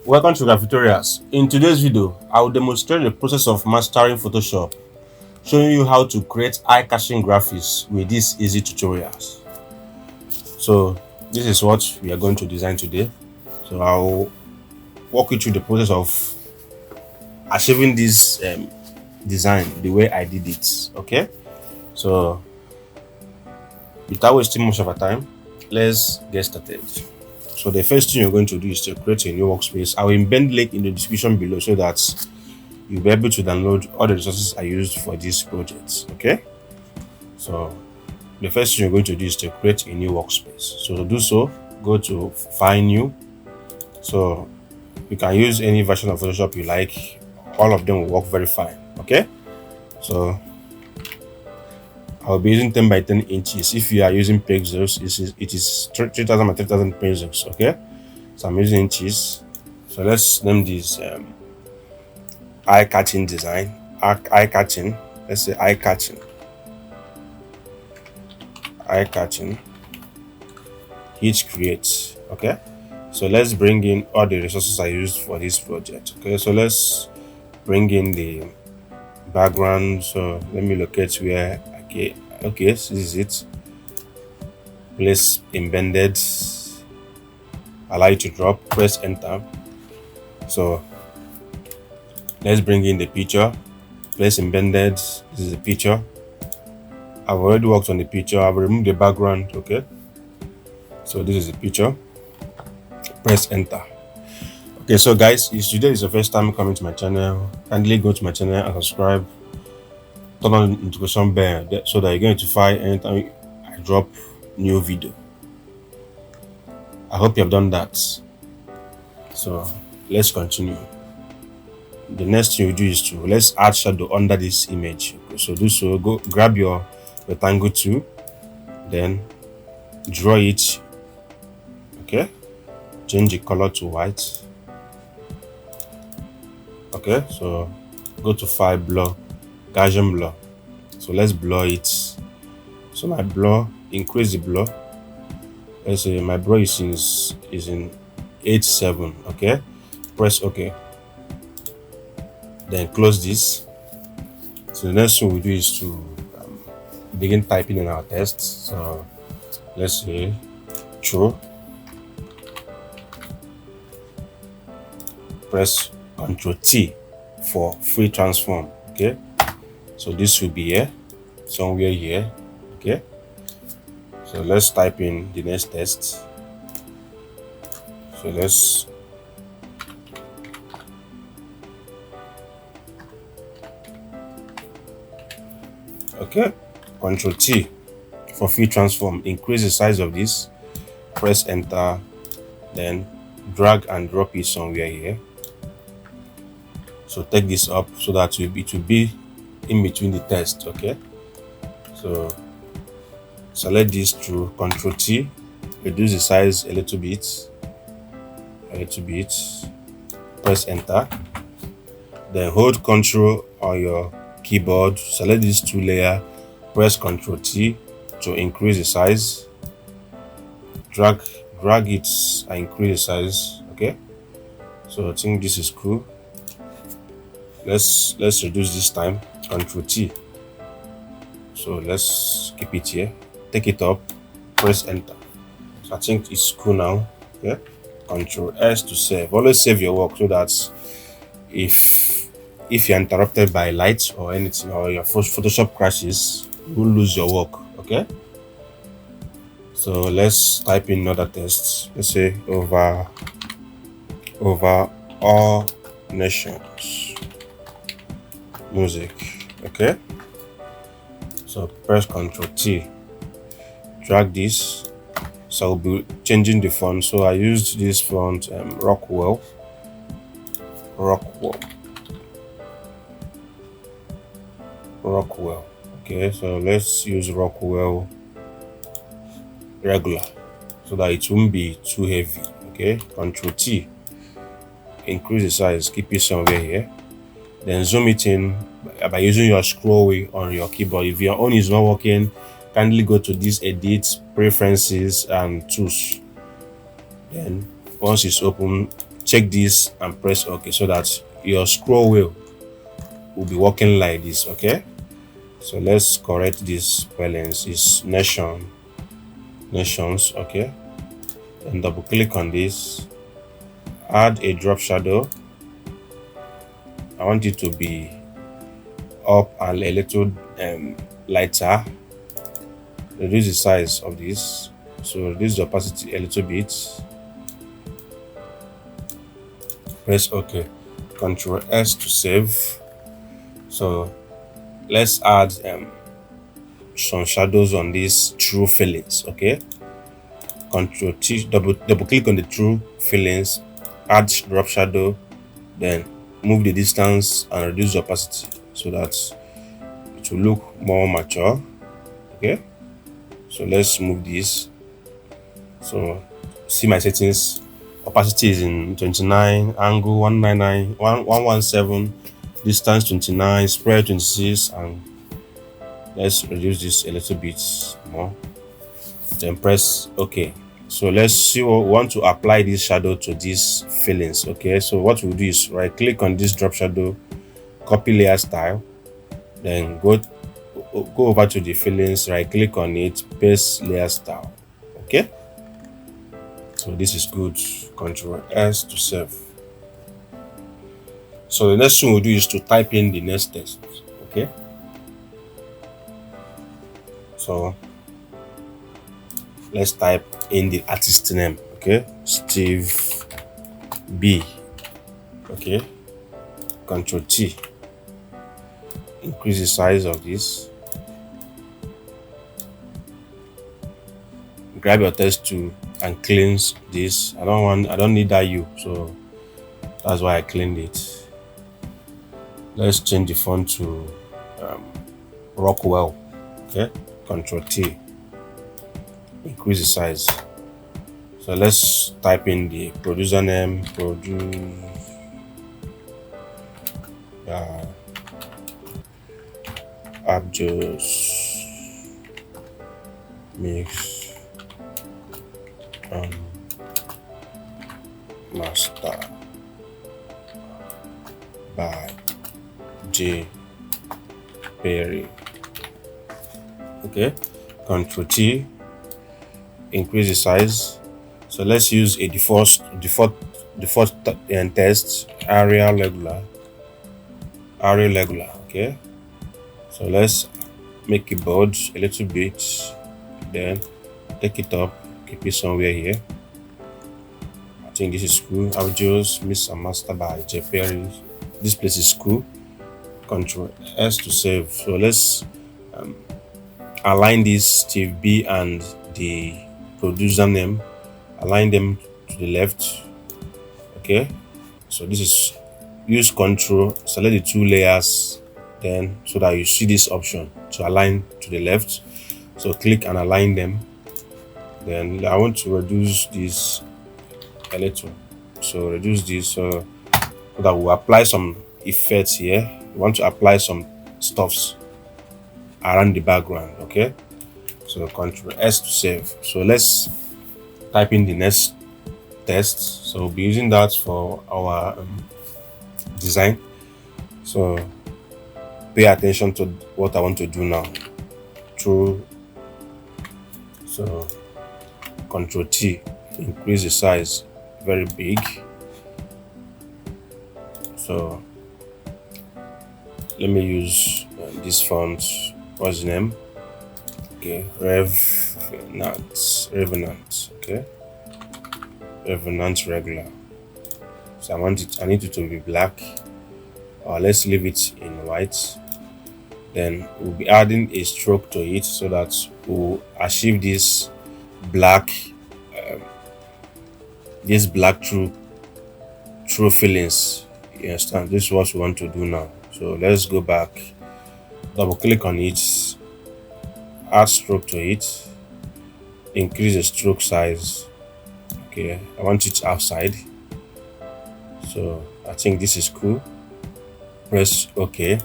Welcome to Graph Tutorials. In today's video, I will demonstrate the process of mastering Photoshop, showing you how to create eye-catching graphics with these easy tutorials. So this is what we are going to design today. So I'll walk you through the process of achieving this design the way I did it. Okay, so without wasting much of our time, let's get started. So the first thing you're going to do is to create a new workspace. I will embed link in the description below so that you'll be able to download all the resources I used for this project. Okay, so the first thing you're going to do is to create a new workspace. So to do so, go to File, New. So you can use any version of Photoshop you like. All of them will work very fine. Okay, so I'll be using 10 by 10 inches. If you are using pixels, it is 3000 by 3000 pixels. Okay, so I'm using inches. So let's name this eye-catching design. Eye-catching. Let's say eye-catching. Eye-catching. Hit create. Okay, so let's bring in all the resources I used for this project. Okay, so let's bring in the background. So let me locate where. Okay, so this is it. Place embedded, allow it to drop, press enter. So let's bring in the picture, place embedded. This is the picture. I've already worked on the picture. I've removed the background. Okay, so this is the picture. Press enter. Okay, so guys, if today is your first time coming to my channel, kindly go to my channel and subscribe. Turn on the notification bell so that you're going to notify anytime I drop new video. I hope you have done that. So let's continue. The next thing you do is to let's add shadow under this image. So do so, go grab your rectangle tool, then draw it. Okay, change the color to white. Okay, so go to File, Blur, Gaussian blur. So let's blur it. So my blur, increase the blur. Let's say my blur is in 8.7. Okay, press OK. Then close this. So the next thing we do is to begin typing in our text. So let's say true. Press Ctrl T for free transform. Okay, so this will be here, somewhere here. Okay, so let's type in the next text. So let's okay, Ctrl T for free transform. Increase the size of this, press enter, then drag and drop it somewhere here. So take this up so that it will be in between the text. Okay, so select this through Ctrl T, reduce the size a little bit, press enter, then hold Ctrl on your keyboard, select these two layers, press Ctrl T to increase the size, drag it and increase the size. Okay, so I think this is cool. Let's reduce this time, Ctrl T. So let's keep it here, take it up, press enter. So I think it's cool now. Okay, Ctrl S to save. Always save your work so that if you're interrupted by lights or anything, or your Photoshop crashes, you will lose your work. Okay, so let's type in another text. Let's say over all nations music. Okay, so press Ctrl T, drag this. So I'll be changing the font. So I used this font, Rockwell. Okay, so let's use Rockwell regular so that it won't be too heavy. Okay, Ctrl T, increase the size, keep it somewhere here. Then zoom it in by using your scroll wheel on your keyboard. If your own is not working, kindly go to this edit, preferences and tools. Then once it's open, check this and press OK, so that your scroll wheel will be working like this. Okay, so let's correct this spellings. It's nations. Okay, then double click on this, add a drop shadow. I want it to be up and a little lighter. Reduce the size of this, so reduce the opacity a little bit, press OK, Ctrl S to save. So let's add some shadows on these true fillings. Okay, Ctrl T, double click on the true fillings, add drop shadow, then move the distance and reduce the opacity so that it will look more mature. Okay, so let's move this. So see my settings, opacity is in 29, angle 199, 117, distance 29, spread 26, and let's reduce this a little bit more, then press OK. So let's see what we want to apply this shadow to these fillings. Okay, so what we'll do is right click on this drop shadow, copy layer style, then go over to the fillings, right click on it, paste layer style. Okay, so this is good. Ctrl S to save. So the next thing we'll do is to type in the next text. Okay, so let's type in the artist name. Okay, Steve B. Okay, Ctrl T, increase the size of this, grab your text tool and cleanse this. I don't need that U, so that's why I cleaned it. Let's change the font to Rockwell. Okay, Ctrl T, increase the size. So let's type in the producer name, Abjos Mix Master by J. Perry. Okay, Ctrl T, increase the size. So let's use a default text, Arial regular. Okay, so let's make it bold a little bit, then take it up, keep it somewhere here. I think this is cool. Abjos Miss and Master by J. Perry. This place is cool. Ctrl S to save. So let's align this Steve B and the producer name, align them to the left. Okay, so this is, use Control, select the two layers, then so that you see this option to align to the left. So click and align them. Then I want to reduce this a little, so reduce this so that we'll apply some effects here. We want to apply some stuffs around the background. Okay, so Ctrl S to save. So let's type in the next text. So we'll be using that for our design. So pay attention to what I want to do now. So Ctrl T, increase the size very big. So let me use this font. What's the name? Okay, Revenant. Okay, Revenant regular. So I need it to be black, or let's leave it in white. Then we'll be adding a stroke to it so that we'll achieve this black true fillings. You understand? This is what we want to do now. So let's go back, double click on it, add stroke to it, increase the stroke size. Okay, I want it outside, so I think this is cool. Press OK.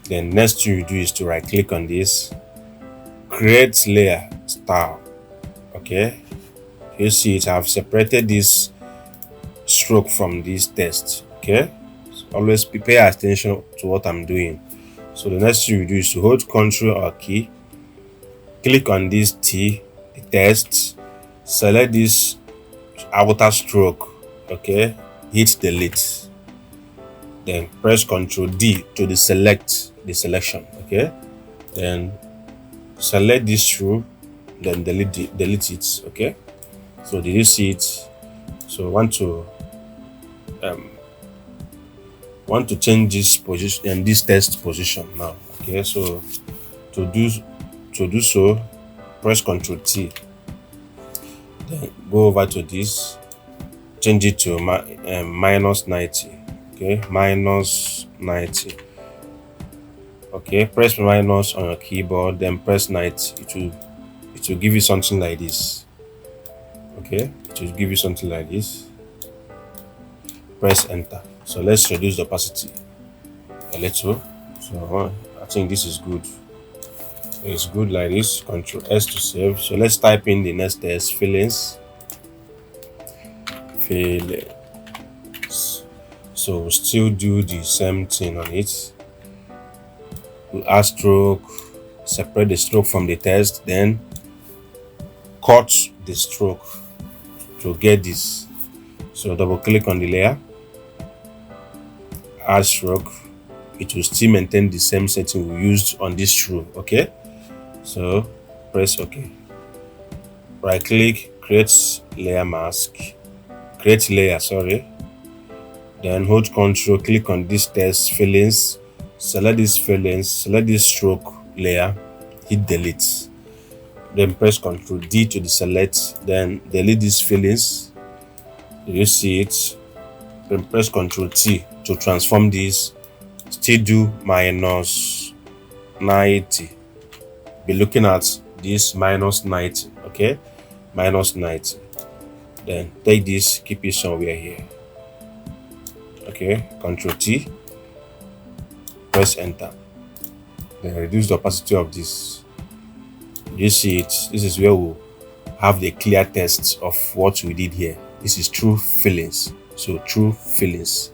Then next thing you do is to right click on this, create layer style. Okay, you see it, I've separated this stroke from this text. Okay, so always pay attention to what I'm doing. So the next thing you do is to hold Ctrl or key, click on this T, the text, select this outer stroke. Okay, hit delete, then press Ctrl D to deselect the selection. Okay, then select this through, then delete it. Okay, so did you see it? So want to change this position and this text position now. Okay, so to do so, press Ctrl T, then go over to this, change it to minus 90. Okay, minus 90. Okay, press minus on your keyboard, then press 90. It will give you something like this. Okay, it will give you something like this. Press enter. So let's reduce the opacity a little. So I think this is good. It's good like this. Ctrl S to save. So let's type in the next text, feelings. So we'll still do the same thing on it. We'll add stroke, separate the stroke from the text, then cut the stroke to get this. So double click on the layer, add stroke. It will still maintain the same setting we used on this true. Okay, so press OK. Right click, create layer mask, create layer, sorry. Then hold Ctrl, click on this text, feelings, select this feelings, select this stroke layer, hit delete. Then press Ctrl D to deselect, then delete these feelings. You see it? Then press Ctrl T to transform this. Still do minus 90. Be looking at this minus 90. Okay, minus 90. Then take this, keep it somewhere here. Okay, Ctrl T, press enter. Then reduce the opacity of this. You see it? This is where we'll have the clear text of what we did here. This is true feelings. So true feelings.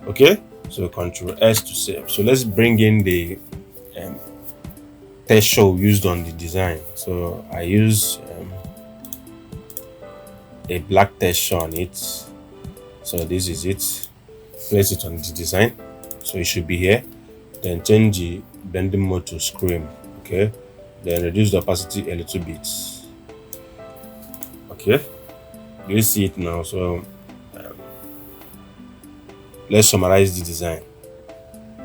Okay, so Ctrl S to save. So let's bring in the texture used on the design. So I use a black texture on it. So this is it. Place it on the design. So it should be here. Then change the blending mode to scream. Okay, then reduce the opacity a little bit. Okay, you see it now. So let's summarize the design.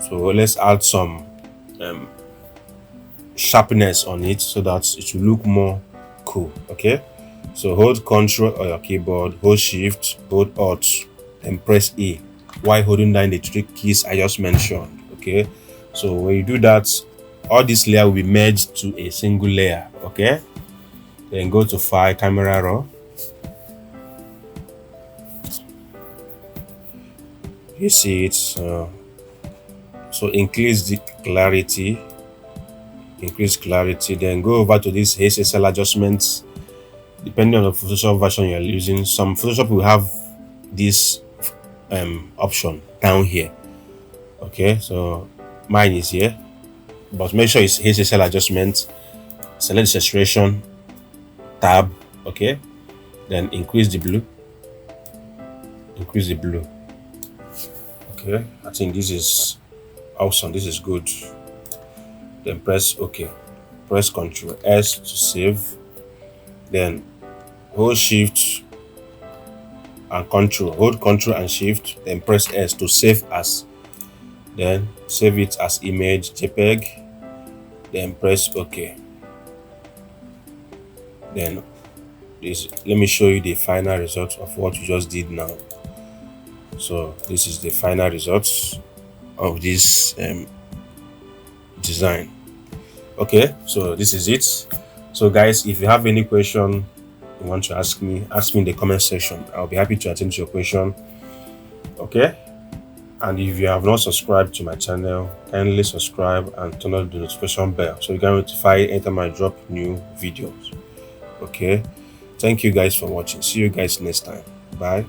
So let's add some sharpness on it so that it will look more cool. Okay, so hold Ctrl on your keyboard, hold Shift, hold Alt, and press A while holding down the three keys I just mentioned. Okay, so when you do that, all this layer will be merged to a single layer. Okay, then go to File, Camera Raw. You see it. So increase the clarity, then go over to this SSL adjustments. Depending on the Photoshop version you're using, some Photoshop will have this option down here. Okay, so mine is here, but make sure it's SSL adjustment. Select the saturation tab. Okay, then increase the blue. Okay, I think this is awesome. This is good. Then press OK. Press Ctrl S to save. Then hold Shift and Ctrl. Hold Ctrl and Shift. Then press S to save as. Then save it as image JPEG. Then press OK. Then let me show you the final result of what you just did now. So this is the final results of this design. Okay, so this is it. So guys, if you have any question you want to ask me in the comment section. I'll be happy to attend to your question. Okay, and if you have not subscribed to my channel, kindly subscribe and turn on the notification bell so you can notify anytime I drop new videos. Okay, thank you guys for watching. See you guys next time. Bye.